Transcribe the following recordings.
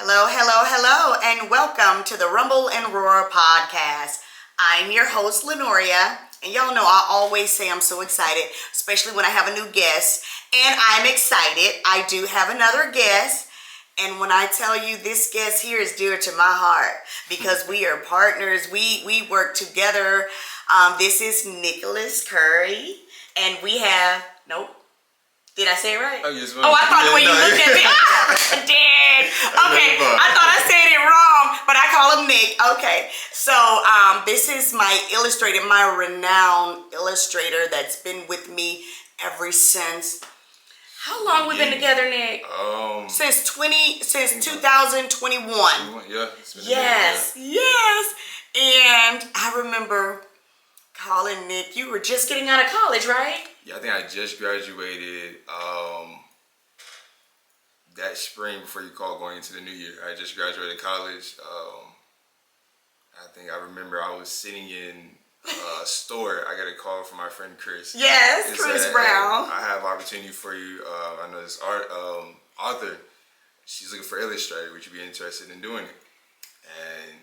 Hello, hello, hello, and welcome to the Rumble and Roar podcast. I'm your host, Lenoria, and y'all know I always say I'm so excited, especially when I have a new guest, and I'm excited. I do have another guest, and when I tell you this guest here is dear to my heart because we are partners, we work together. This is Nicholas Curry, and we have, nope. Did I say it right? Oh, yes, I thought the way you looked at me. I did. Okay, I thought I said it wrong, but I call him Nick. Okay, so this is my illustrator, my renowned illustrator that's been with me ever since. How long we been together, Nick? Since 2021. Yeah. Yes. And I remember calling Nick. You were just getting out of college, right? Yeah, I think I just graduated that spring before you called going into the new year. I just graduated college. I remember I was sitting in a store. I got a call from my friend Chris. Yes, Chris Brown. I have opportunity for you. I know this author. She's looking for Illustrator. Would you be interested in doing it? And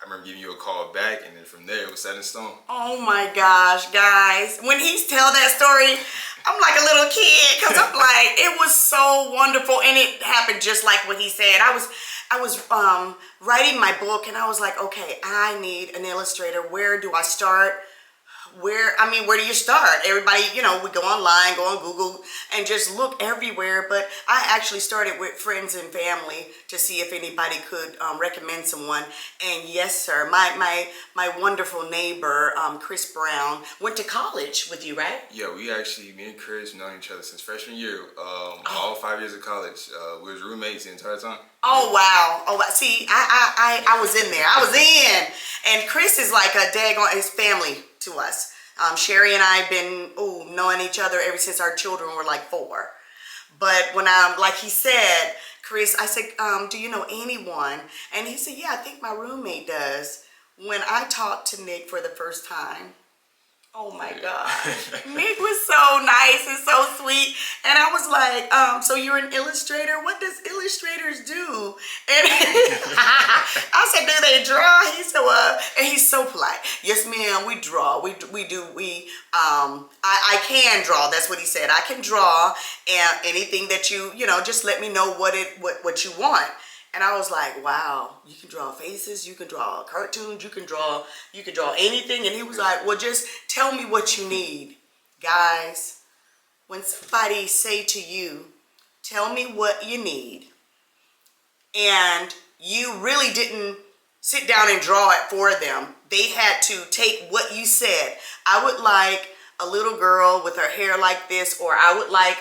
I remember giving you a call back, and then from there it was set in stone. Oh my gosh, guys. When he's tell that story, I'm like a little kid because I'm like, it was so wonderful, and it happened just like what he said. I was writing my book, and I was like, okay, I need an illustrator. Where do I start? Where do you start? Everybody, we go online, go on Google, and just look everywhere. But I actually started with friends and family to see if anybody could recommend someone. And yes, sir, my wonderful neighbor, Chris Brown, went to college with you, right? Yeah, me and Chris known each other since freshman year. All 5 years of college. We was roommates the entire time. Oh, wow. Oh, see, I was in there. I was in. And Chris is like a daggone, his family to us. Sherry and I have been knowing each other ever since our children were like 4. But when like he said, Chris, I said, do you know anyone? And he said, yeah, I think my roommate does. When I talked to Nick for the first time, oh my God, Nick was so nice and so sweet. And I was like, so you're an illustrator? What does illustrators do? And I said, do they draw? He said, and he's so polite. Yes, ma'am, we draw. I can draw. That's what he said. I can draw, and anything that you just let me know what you want. And I was like, wow, you can draw faces, you can draw cartoons, you can draw anything. And he was like, well, just tell me what you need. Guys, when somebody say to you, tell me what you need, and you really didn't sit down and draw it for them, they had to take what you said. I would like a little girl with her hair like this, or I would like,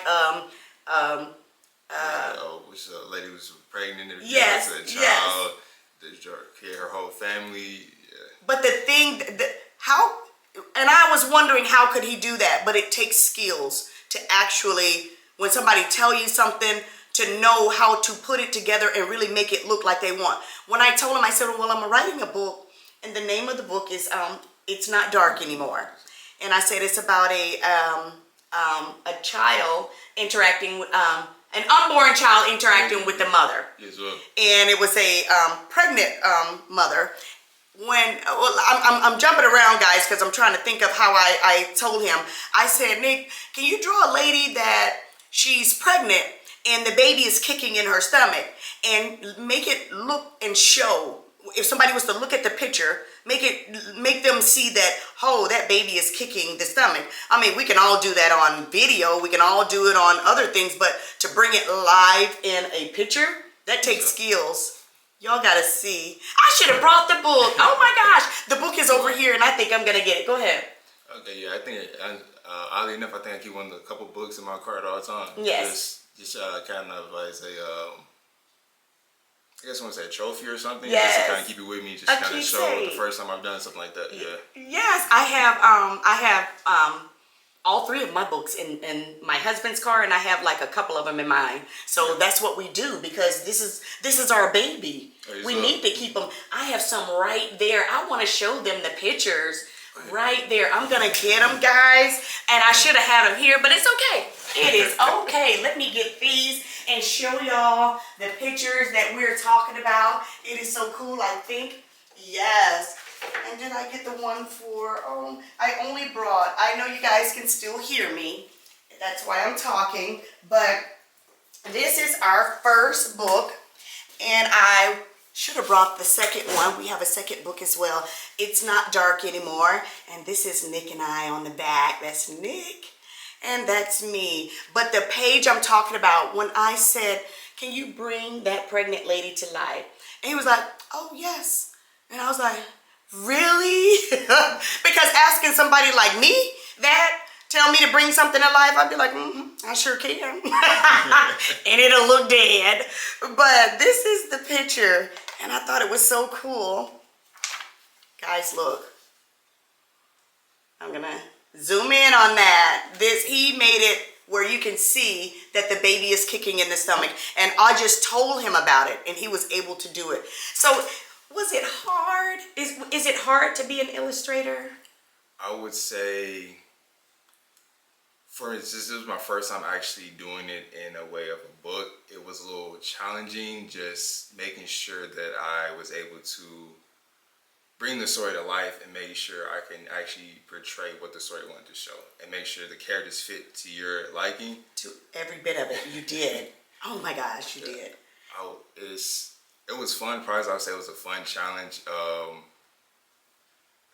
which lady was pregnant and yes, a child, her whole family. Yeah. But the thing, and I was wondering how could he do that, but it takes skills to actually, when somebody tell you something, to know how to put it together and really make it look like they want. When I told him, I said, well, I'm writing a book, and the name of the book is It's Not Dark Anymore. And I said it's about a child interacting with, an unborn child interacting with the mother. Yes, well. And it was a pregnant mother. I'm jumping around, guys, because I'm trying to think of how I told him. I said, Nick, can you draw a lady that she's pregnant and the baby is kicking in her stomach, and make it look and show, if somebody was to look at the picture, make them see that, oh, that baby is kicking the stomach. I mean, we can all do that on video. We can all do it on other things, but to bring it live in a picture, that takes skills. Y'all gotta see. I should have brought the book. Oh my gosh. The book is over here, and I think I'm gonna get it. Go ahead. Okay, yeah, I think, oddly enough, I think I keep a couple books in my car at all time. Yes. Just kind of as a, I guess I want to say a trophy or something. Yes. Just to kind of keep it with me, just kind of show the first time I've done something like that. Yeah. Yes, I have all 3 of my books in my husband's car, and I have like a couple of them in mine. So that's what we do, because this is our baby. We need to keep them. I have some right there. I want to show them the pictures right there. I'm gonna get them, guys, and I should have had them here, but it's okay. It is okay. Let me get these and show y'all the pictures that we're talking about. It is so cool, I think. Yes. And did I get the one for, I only brought, I know you guys can still hear me. That's why I'm talking, but this is our first book, and I should have brought the second one. We have a second book as well. It's Not Dark Anymore, and this is Nick and I on the back. That's Nick, and that's me. But the page I'm talking about, when I said, can you bring that pregnant lady to life? And he was like, oh, yes. And I was like, really? Because asking somebody like me that, tell me to bring something to life, I'd be like, I sure can. And it'll look dead. But this is the picture, and I thought it was so cool. Guys, look. I'm gonna zoom in on that. He made it where you can see that the baby is kicking in the stomach. And I just told him about it, and he was able to do it. So, was it hard? Is it hard to be an illustrator? I would say, for instance, this was my first time actually doing it in a way of a book. It was a little challenging, just making sure that I was able to bring the story to life and make sure I can actually portray what the story wanted to show and make sure the characters fit to your liking. To every bit of it, you did. Oh my gosh, you did. It was fun. Probably I would say it was a fun challenge. I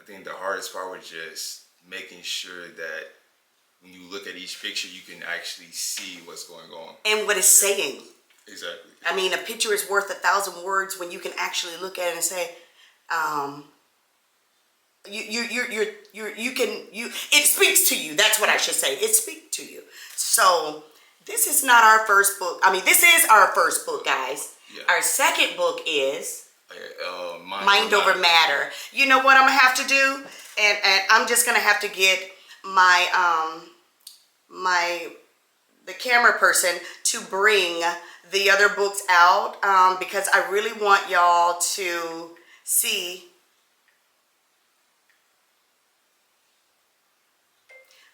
think the hardest part was just making sure that when you look at each picture, you can actually see what's going on. And what it's saying. Exactly. I mean, a picture is worth 1,000 words when you can actually look at it and say, it speaks to you. That's what I should say. It speaks to you. So this is not our first book. I mean, this is our first book, guys. Yeah. Our second book is Mind Over Matter. You know what I'm gonna have to do? And I'm just gonna have to get my the camera person to bring the other books out because I really want y'all to see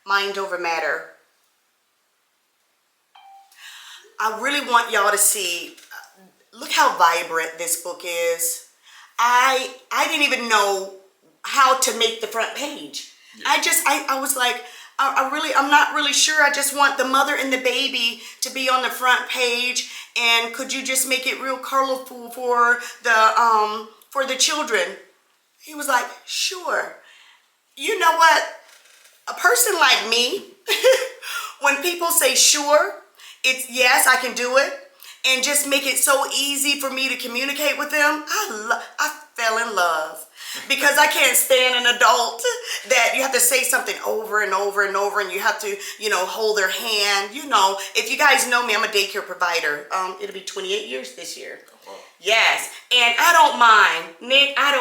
Mind Over Matter. I really want y'all to see, look how vibrant this book is. I didn't even know how to make the front page. Yeah. I was like, I'm not really sure. I just want the mother and the baby to be on the front page, and could you just make it real colorful for the children? He was like, sure. You know what? A person like me, when people say sure, it's yes, I can do it, and just make it so easy for me to communicate with them. I fell in love. Because I can't stand an adult that you have to say something over and over and over, and you have to, hold their hand. If you guys know me, I'm a daycare provider. It'll be 28 years this year. Oh. Yes, and I don't mind, Nick. I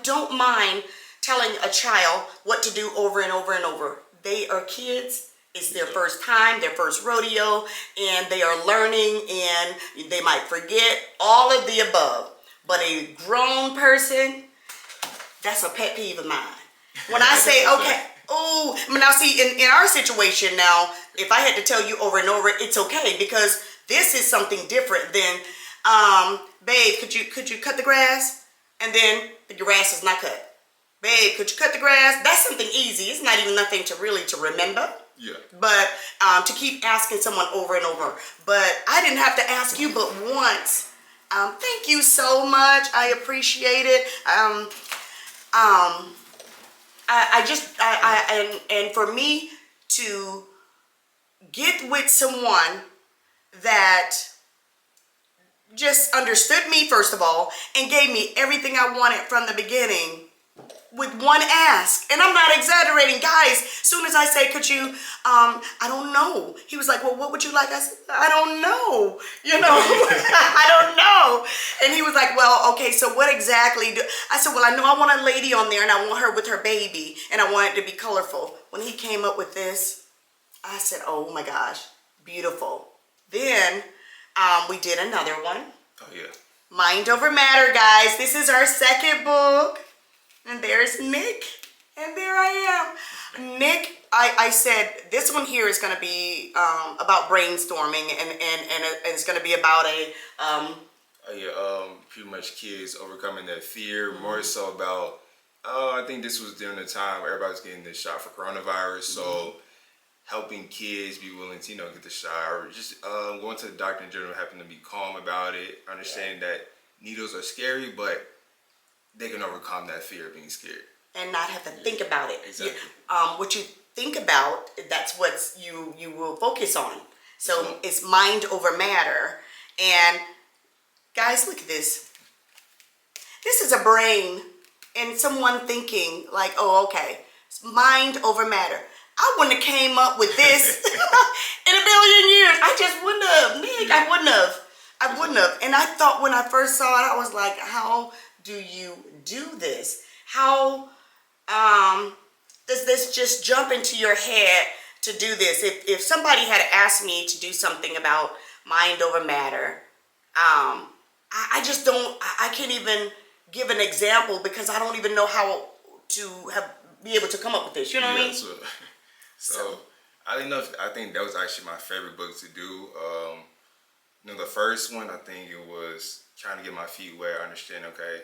don't mind telling a child what to do over and over and over. They are kids. It's their first time, their first rodeo, and they are learning, and they might forget all of the above. But a grown person, that's a pet peeve of mine. When I say, okay, now see, in our situation now, if I had to tell you over and over, it's okay, because this is something different than, babe, could you cut the grass? And then the grass is not cut. Babe, could you cut the grass? That's something easy. It's not even nothing to remember. Yeah. But to keep asking someone over and over. But I didn't have to ask you but once. Thank you so much. I appreciate it. And for me to get with someone that just understood me, first of all, and gave me everything I wanted from the beginning with one ask. And I'm not exaggerating, guys. Soon as I say, could you, I don't know. He was like, well, what would you like? I said, I don't know. I don't know. And he was like, well, okay, so what exactly do, I said, well, I know I want a lady on there, and I want her with her baby, and I want it to be colorful. When he came up with this, I said, oh my gosh, beautiful. Then we did another one. Oh, yeah. Mind Over Matter, guys. This is our second book. And there's Nick. And there I am. Nick, I said this one here is going to be about brainstorming, and it's going to be about pretty much kids overcoming that fear, more so about, I think this was during the time where everybody's getting the shot for coronavirus, so helping kids be willing to, get the shot, or just going to the doctor in general, having to be calm about it, understanding that needles are scary, but they can overcome that fear of being scared. and not have to think about it. Exactly. What you think about, that's what you will focus on. So Mhm. it's mind over matter. And guys, look at this. This is a brain and someone thinking like, oh, okay, it's mind over matter. I wouldn't have came up with this in a billion years. I just wouldn't have, Nick. I wouldn't have. And I thought when I first saw it, I was like, how do you do this? How does this just jump into your head to do this? If somebody had asked me to do something about mind over matter, I just don't, I can't even give an example because I don't even know how to be able to come up with this. You know what I mean? So I don't know. I think that was actually my favorite book to do. The first one, I think it was trying to get my feet wet, understand, okay,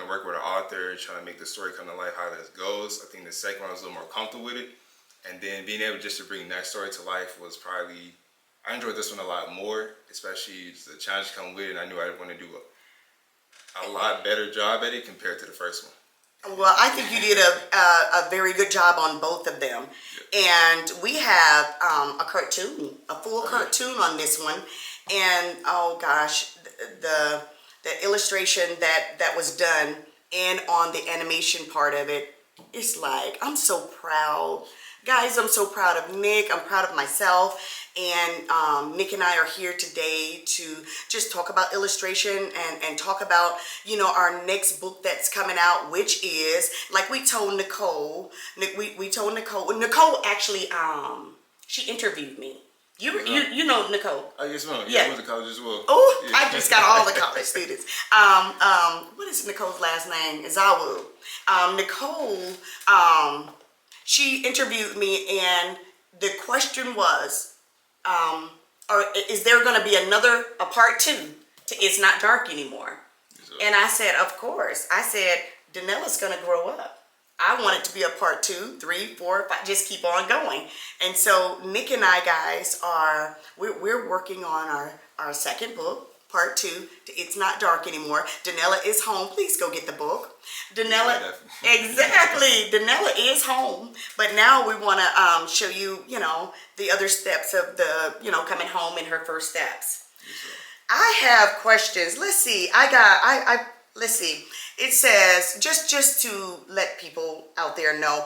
work with an author, trying to make the story come to life, how this goes. I think the second one I was a little more comfortable with it. And then being able just to bring that story to life was probably, I enjoyed this one a lot more, especially the challenge come with it. And I knew I want to do a lot better job at it compared to the first one. Well, I think you did a very good job on both of them. And we have a cartoon, a full cartoon on this one. And oh gosh, the illustration that was done and on the animation part of it, it's like, I'm so proud. Guys, I'm so proud of Nick. I'm proud of myself. And Nick and I are here today to just talk about illustration and talk about, our next book that's coming out, which is, like we told Nicole, we told Nicole actually, she interviewed me. You know Nicole. I guess so. Yeah. I went to college as well. Oh, Yeah. I just got all the college students. What is Nicole's last name? Zawu. Nicole, she interviewed me, and the question was, or is there going to be a part 2 to It's Not Dark Anymore? And I said, of course. I said, Danella's going to grow up. I want it to be a part 2, 3, 4, 5, just keep on going. And so Nick and I, guys, we're working on our second book, part 2, to It's Not Dark Anymore. Danella is home. Please go get the book. Danella, exactly. Danella is home. But now we want to show you, the other steps of the, coming home in her first steps. I have questions. Let's see. Let's see. It says, just to let people out there know,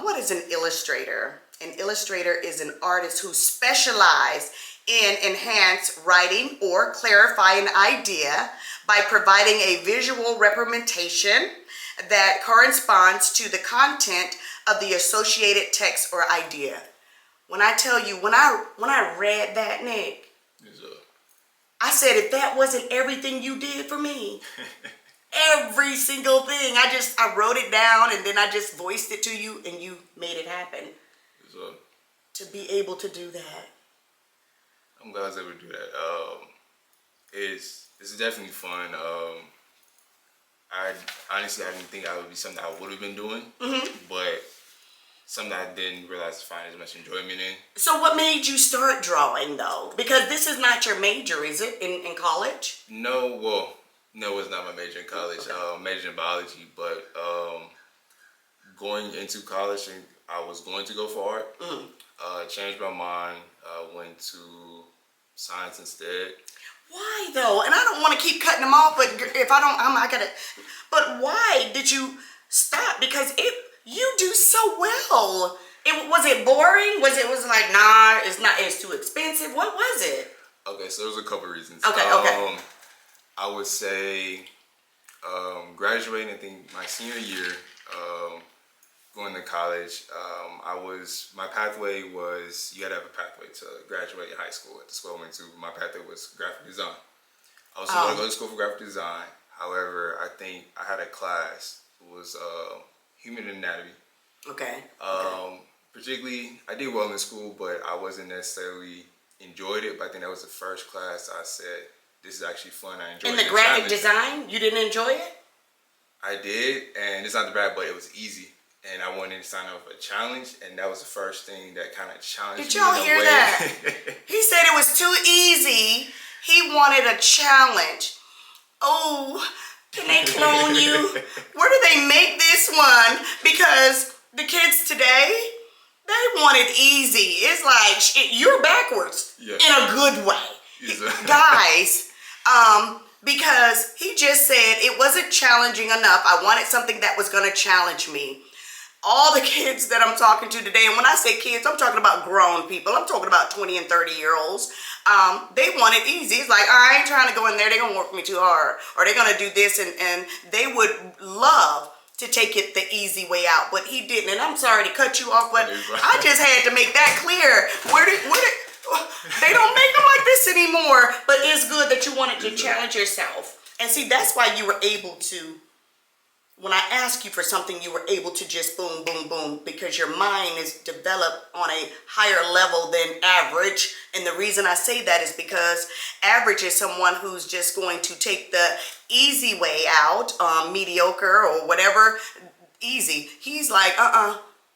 what is an illustrator? An illustrator is an artist who specializes in enhanced writing or clarify an idea by providing a visual representation that corresponds to the content of the associated text or idea. When I tell you, when I read that, Nick, I said, if that wasn't everything you did for me, every single thing, I wrote it down and then I just voiced it to you and you made it happen. To be able to do that. I'm glad I was able to do that. It's definitely fun. I honestly, I didn't think I would be something I would have been doing, but something I didn't realize to find as much enjoyment in. So what made you start drawing though? Because this is not your major, is it, in college? No, it's not my major in college. Okay. Major in biology, but going into college, and I was going to go for art. Changed my mind. Went to science instead. Why though? And I don't want to keep cutting them off, but if I don't, I gotta. But why did you stop? Because you do so well. Was it boring? Was it like, nah, it's not. It's too expensive. What was it? Okay, so there's a couple reasons. Okay. I would say graduating, I think my senior year, going to college, my pathway was, you had to have a pathway to graduate high school. At the school I went to, my pathway was graphic design. I was going to go to school for graphic design. However, I think I had a class, it was human anatomy. Okay. Particularly, I did well in school, but I wasn't necessarily enjoyed it. But I think that was the first class I said, this is actually fun. I enjoyed it. In the graphic design, you didn't enjoy it? I did, and it's not the bad, but it was easy. And I wanted to sign up for a challenge, and that was the first thing that kind of challenged me. Did y'all hear that? He said it was too easy. He wanted a challenge. Oh, can they clone you? Where do they make this one? Because the kids today, they want it easy. It's like, you're backwards in a good way. Guys, because he just said it wasn't challenging enough. I wanted something that was going to challenge me. All the kids that I'm talking to today, and when I say kids, I'm talking about grown people. I'm talking about 20 and 30-year-olds. They want it easy. It's like, I ain't trying to go in there. They're going to work me too hard. Or they're going to do this, and they would love to take it the easy way out. But he didn't. And I'm sorry to cut you off, but I just had to make that clear. They don't make them like this anymore. But it's good that you wanted to challenge yourself. And see, that's why you were able to, when I ask you for something, you were able to just boom, boom, boom, because your mind is developed on a higher level than average. And the reason I say that is because average is someone who's just going to take the easy way out, mediocre or whatever, easy. He's like,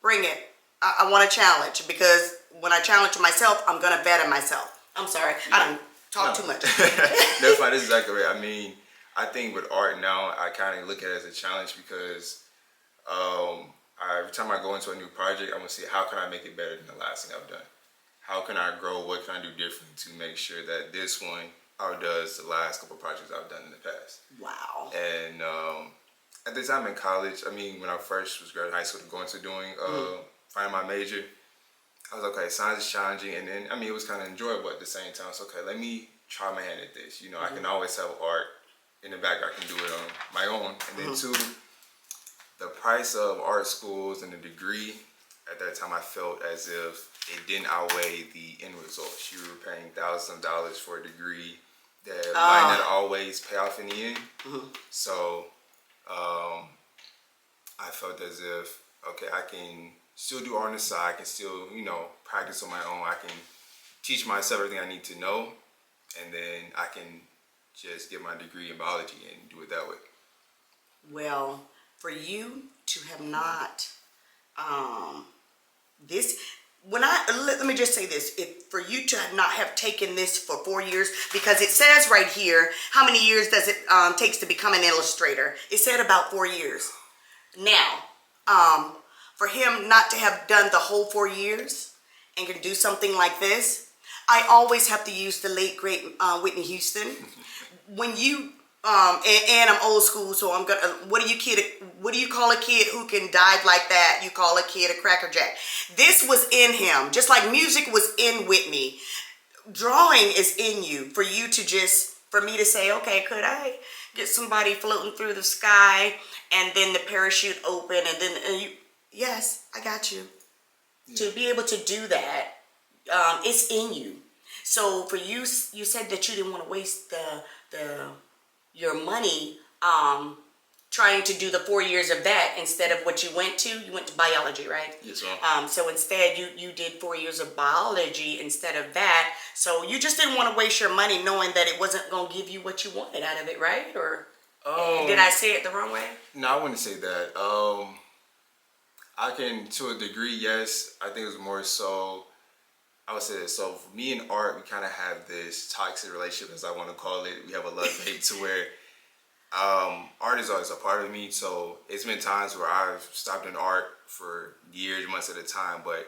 bring it. I want a challenge, because when I challenge myself, I'm going to better myself. I'm sorry. I don't talk too much. That's fine. This is exactly right. I mean, I think with art now, I kind of look at it as a challenge, because every time I go into a new project, I'm going to see how can I make it better than the last thing I've done. How can I grow? What can I do different to make sure that this one outdoes the last couple projects I've done in the past? Wow. And at the time in college, I mean, when I first was graduating high school, going to doing finding my major, I was okay. Science is challenging, and then it was kind of enjoyable at the same time. So okay, let me try my hand at this. You know, I can always have art in the background. I can do it on my own. And then two, the price of art schools and the degree, at that time I felt as if it didn't outweigh the end results. You were paying thousands of dollars for a degree that might not always pay off in the end. So I felt as if, okay, I can still do art on the side. I can still, practice on my own. I can teach myself everything I need to know, and then I can just get my degree in biology and do it that way. Well, for you to have not, let me just say this, for you to not have taken this for 4 years, because it says right here, how many years does it takes to become an illustrator? It said about 4 years. Now, for him not to have done the whole 4 years and can do something like this, I always have to use the late great Whitney Houston. When you and I'm old school, so I'm gonna. What do you call a kid who can dive like that? You call a kid a crackerjack. This was in him, just like music was in Whitney. Drawing is in you. For me to say, okay, could I get somebody floating through the sky, and then the parachute open, and then yes, I got you. Yeah. To be able to do that, it's in you. So for you, you said that you didn't want to waste your money trying to do the 4 years of that instead of what you went to. You went to biology, right? Yes, ma'am. So instead, you did 4 years of biology instead of that. So you just didn't want to waste your money knowing that it wasn't going to give you what you wanted out of it, right? Or did I say it the wrong way? No, I wouldn't say that. I can, to a degree, yes. I think it was more so, I would say this. So for me and art, we kind of have this toxic relationship, as I want to call it. We have a love-hate to where art is always a part of me. So it's been times where I've stopped in art for years, months at a time, but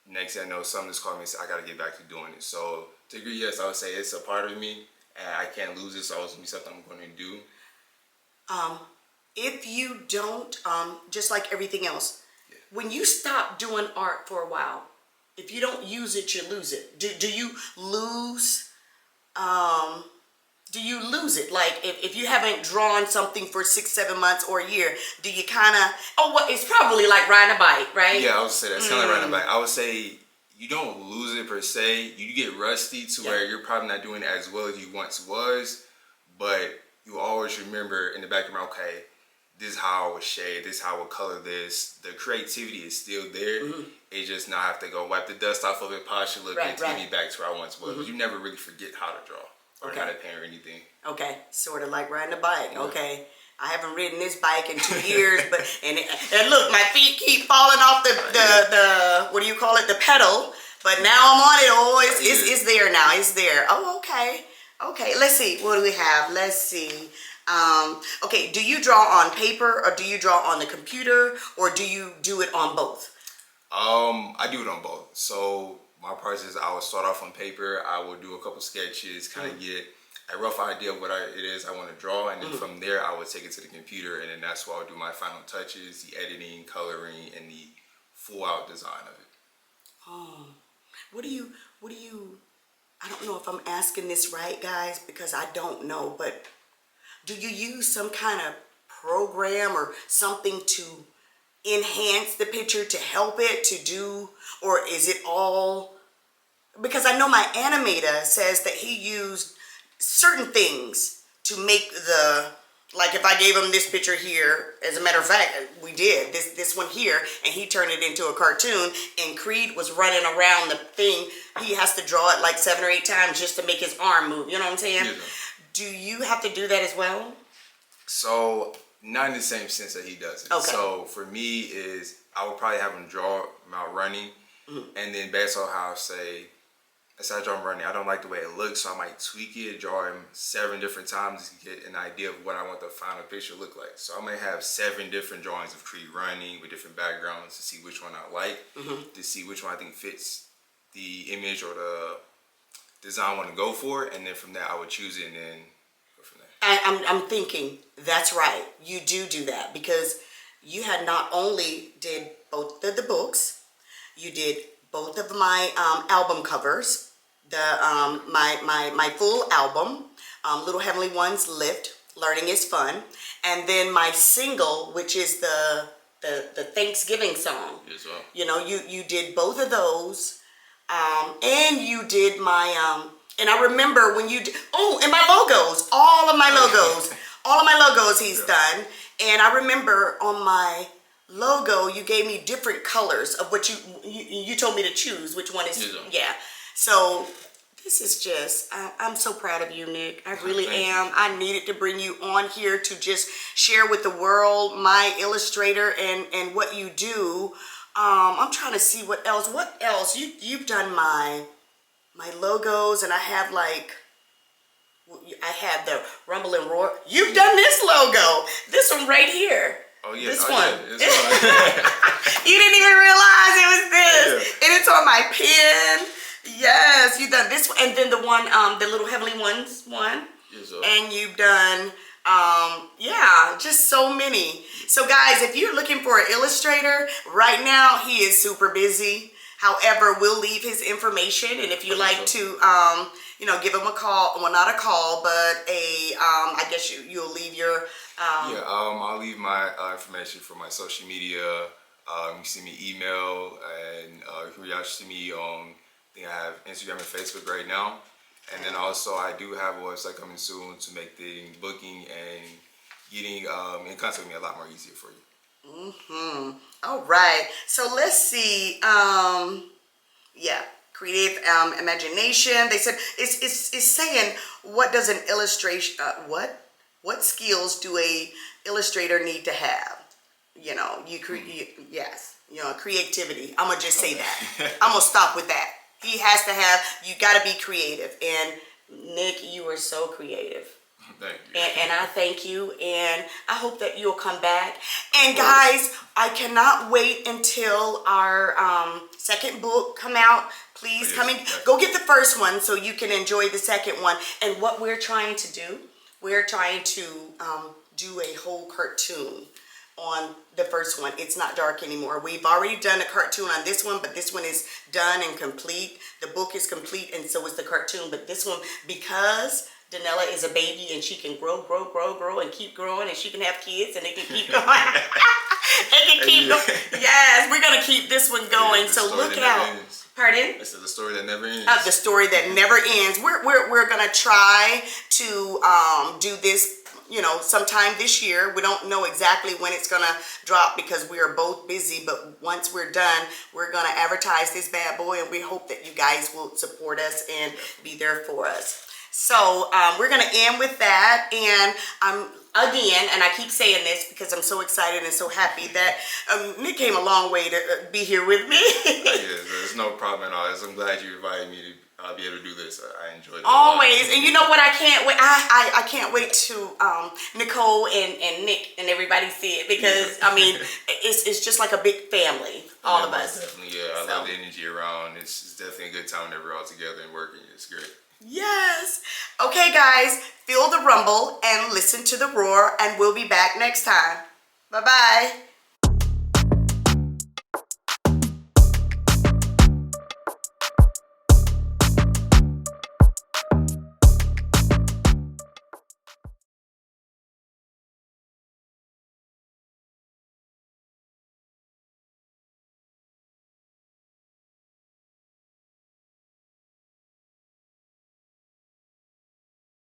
next thing I know, something just called me and said, I got to get back to doing it. So to a degree, yes, I would say it's a part of me, and I can't lose it, so it's going to be something I'm going to do. If you don't, just like everything else, when you stop doing art for a while, if you don't use it, you lose it. Do you lose? Do you lose it? Like if you haven't drawn something for 6-7 months or a year, do you kind of? It's probably like riding a bike, right? Yeah, I would say that's kind of like riding a bike. I would say you don't lose it per se. You get rusty to where you're probably not doing it as well as you once was, but you always remember in the back of your mind, okay, this is how I would shade, this is how I would color this. The creativity is still there. It just now I have to go wipe the dust off of it, polish it, look and take me back to where I once was. You never really forget how to draw or how to paint or anything. Okay, sort of like riding a bike. Okay, I haven't ridden this bike in 2 years, but and look, my feet keep falling off the what do you call it, the pedal. But now I'm on it. Oh, it's there now. It's there. Oh, okay. Okay, let's see. What do we have? Let's see. Okay, do you draw on paper or do you draw on the computer or do you do it on both? I do it on both. So my process, I would start off on paper. I would do a couple sketches, kind of get a rough idea of what it is I want to draw, and then from there I would take it to the computer, and then that's where I would do my final touches, the editing, coloring, and the full out design of it. Oh, what do you? I don't know if I'm asking this right, guys, because I don't know, but do you use some kind of program or something to enhance the picture to help it to do, or is it all, because I know my animator says that he used certain things to make the, like if I gave him this picture here, as a matter of fact, we did this one here, and he turned it into a cartoon, and Creed was running around the thing. He has to draw it like 7 or 8 times just to make his arm move. You know what I'm saying? Yeah. Do you have to do that as well? So not in the same sense that he does it. Okay. So for me is I would probably have him draw him out running, and then based on how I say, let's say I draw him running, I don't like the way it looks, so I might tweak it, draw him 7 different times to get an idea of what I want the final picture to look like. So I might have 7 different drawings of Creed running with different backgrounds to see which one I like, to see which one I think fits the image or the design I want to go for, and then from there I would choose it and then go from there. I'm thinking that's right. You do that because you had not only did both of the books, you did both of my album covers, my full album, Little Heavenly Ones, Lift, Learning is Fun, and then my single, which is the Thanksgiving song. Yes, well. You know, you did both of those, and you did my and I remember when you did, and my logos, all of my logos he's done, and I remember on my logo you gave me different colors of what you told me to choose which one is. Yeah, so this is just I'm so proud of you, Nick. I really am. I needed to bring you on here to just share with the world my Illustrator and what you do. I'm trying to see what else you've done my logos, and I have the Rumble and Roar. You've done this logo, this one right here. Oh yeah, this one. Yeah, this one. You didn't even realize it was this, and it's on my pen. Yes, you've done this one, and then the one, the Little Heavenly Ones one, and you've done, just so many. So guys, if you're looking for an illustrator right now, he is super busy. However, we'll leave his information, and if you like to, give him a call. Well, not a call, but I guess you'll leave your. I'll leave my information for my social media. You can send me email, and you can reach out to me on. I think I have Instagram and Facebook right now, and then also I do have a website coming soon to make the booking and getting in contact with me a lot more easier for you. All right. So let's see. Creative imagination. They said it's saying, what does an illustration? What skills do a illustrator need to have? Creativity. I'm gonna just say that. I'm gonna stop with that. He has to have. You got to be creative. And Nick, you are so creative. Thank you. And I thank you, and I hope that you'll come back. And guys, I cannot wait until our second book come out. Please come in. Go get the first one so you can enjoy the second one. And what we're trying to do, we're trying to do a whole cartoon on the first one. It's not dark anymore. We've already done a cartoon on this one, but this one is done and complete. The book is complete, and so is the cartoon. But this one, because Danella is a baby and she can grow and keep growing, and she can have kids and they can keep going. They can keep going. Yes, we're going to keep this one going. So look out. Pardon? This is the story that never ends. The story that never ends. We're going to try to do this, sometime this year. We don't know exactly when it's gonna drop because we are both busy, but once we're done, we're gonna advertise this bad boy, and we hope that you guys will support us and be there for us. So we're gonna end with that, and again, and I keep saying this because I'm so excited and so happy that Nick came a long way to be here with me. Yes, there's no problem at all. I'm glad you invited me to be able to do this. I enjoyed it Always. And you know what? I can't wait. I can't wait to Nicole and Nick and everybody see it, because I mean it's just like a big family, all of us. Definitely, yeah. I love the energy around. It's definitely a good time that we're all together and working. It's great. Yes. Okay, guys, feel the rumble and listen to the roar, and we'll be back next time. Bye-bye.